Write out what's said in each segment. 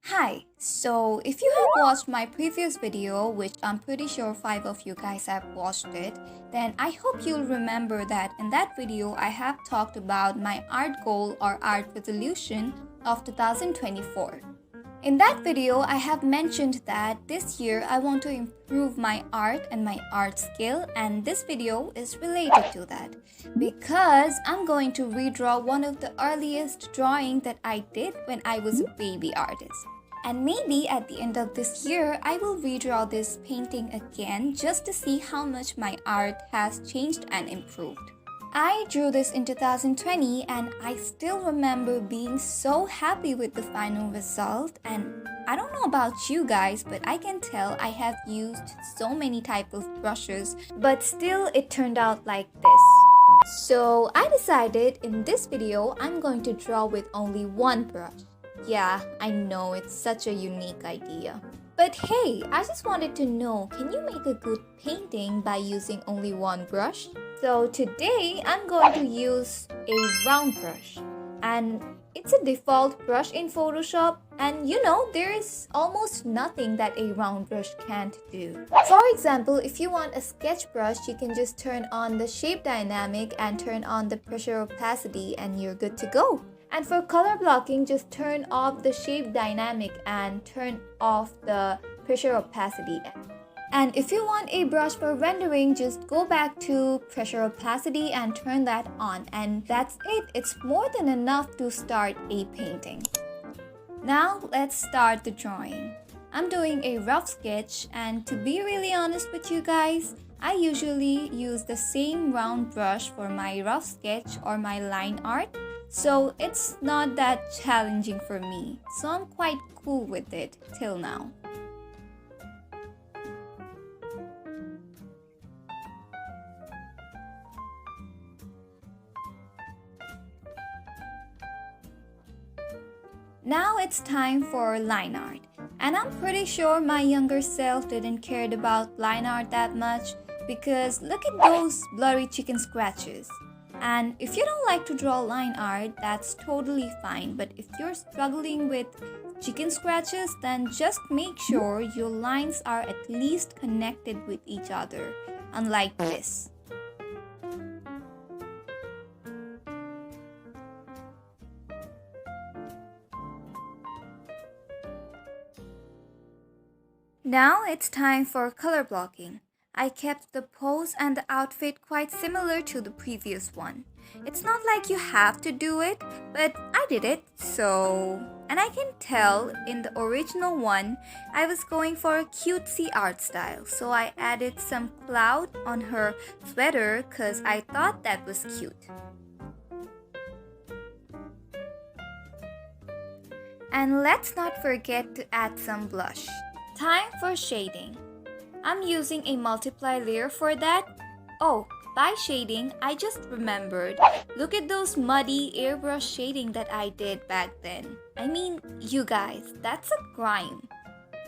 Hi, so if you have watched my previous video, which I'm pretty sure 5 of you guys have watched it, then I hope you'll remember that in that video I have talked about my art goal or art resolution of 2024. In that video, I have mentioned that this year I want to improve my art and my art skill, and this video is related to that because I'm going to redraw one of the earliest drawing that I did when I was a baby artist. And maybe at the end of this year, I will redraw this painting again just to see how much my art has changed and improved. I drew this in 2020 and I still remember being so happy with the final result, and I don't know about you guys, but I can tell I have used so many type of brushes, but still it turned out like this. So I decided in this video I'm going to draw with only one brush. Yeah, I know it's such a unique idea. But hey, I just wanted to know, can you make a good painting by using only one brush? So today, I'm going to use a round brush. And it's a default brush in Photoshop. And you know, there is almost nothing that a round brush can't do. For example, if you want a sketch brush, you can just turn on the shape dynamic and turn on the pressure opacity and you're good to go. And for color blocking, just turn off the shape dynamic and turn off the pressure opacity. And if you want a brush for rendering, just go back to pressure opacity and turn that on. And that's it. It's more than enough to start a painting. Now let's start the drawing. I'm doing a rough sketch, and to be really honest with you guys, I usually use the same round brush for my rough sketch or my line art. So it's not that challenging for me. So I'm quite cool with it till now. Now it's time for line art. And I'm pretty sure my younger self didn't care about line art that much because look at those blurry chicken scratches. And if you don't like to draw line art, that's totally fine. But if you're struggling with chicken scratches, then just make sure your lines are at least connected with each other, unlike this. Now it's time for color blocking. I kept the pose and the outfit quite similar to the previous one. It's not like you have to do it, but I did it, so... And I can tell in the original one, I was going for a cutesy art style, so I added some cloud on her sweater because I thought that was cute. And let's not forget to add some blush. Time for shading. I'm using a multiply layer for that. Oh, by shading, I just remembered. Look at those muddy airbrush shading that I did back then. I mean, you guys, that's a crime.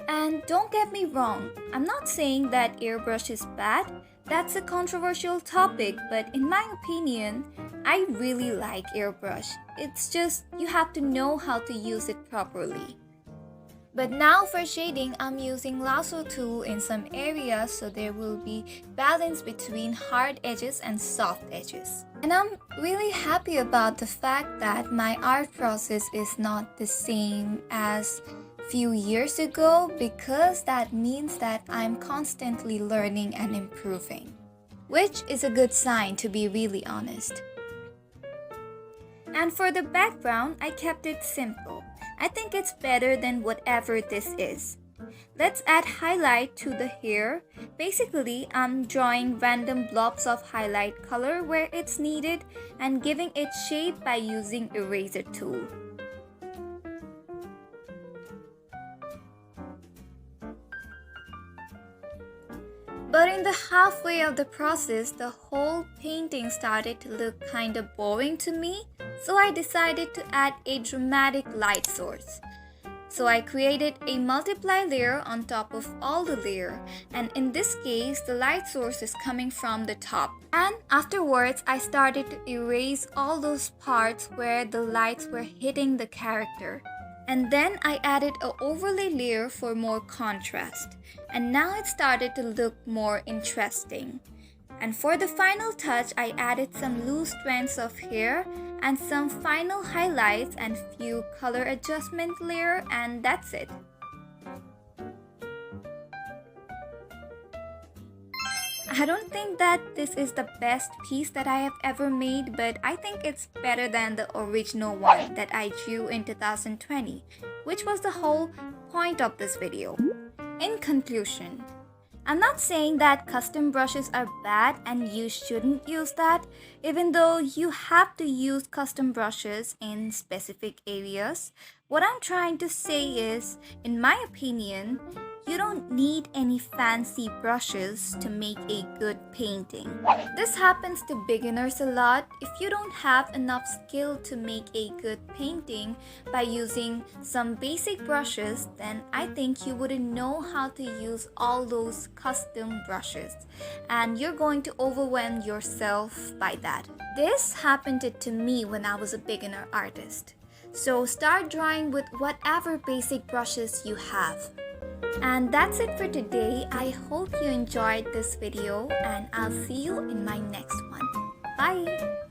And don't get me wrong, I'm not saying that airbrush is bad. That's a controversial topic, but in my opinion, I really like airbrush. It's just you have to know how to use it properly. But now for shading, I'm using lasso tool in some areas so there will be balance between hard edges and soft edges. And I'm really happy about the fact that my art process is not the same as few years ago because that means that I'm constantly learning and improving, which is a good sign to be really honest. And for the background, I kept it simple. I think it's better than whatever this is. Let's add highlight to the hair. Basically, I'm drawing random blobs of highlight color where it's needed and giving it shape by using eraser tool. But in the halfway of the process, the whole painting started to look kinda boring to me, so I decided to add a dramatic light source. So I created a multiply layer on top of all the layer, and in this case, the light source is coming from the top. And afterwards, I started to erase all those parts where the lights were hitting the character. And then I added an overlay layer for more contrast. And now it started to look more interesting. And for the final touch, I added some loose strands of hair and some final highlights and few color adjustment layer, and that's it. I don't think that this is the best piece that I have ever made, but I think it's better than the original one that I drew in 2020, which was the whole point of this video. In conclusion, I'm not saying that custom brushes are bad and you shouldn't use that, even though you have to use custom brushes in specific areas. What I'm trying to say is, in my opinion, you don't need any fancy brushes to make a good painting. This happens to beginners a lot. If you don't have enough skill to make a good painting by using some basic brushes, then I think you wouldn't know how to use all those custom brushes, and you're going to overwhelm yourself by that. This happened to me when I was a beginner artist. So start drawing with whatever basic brushes you have. And that's it for today. I hope you enjoyed this video, and I'll see you in my next one. Bye!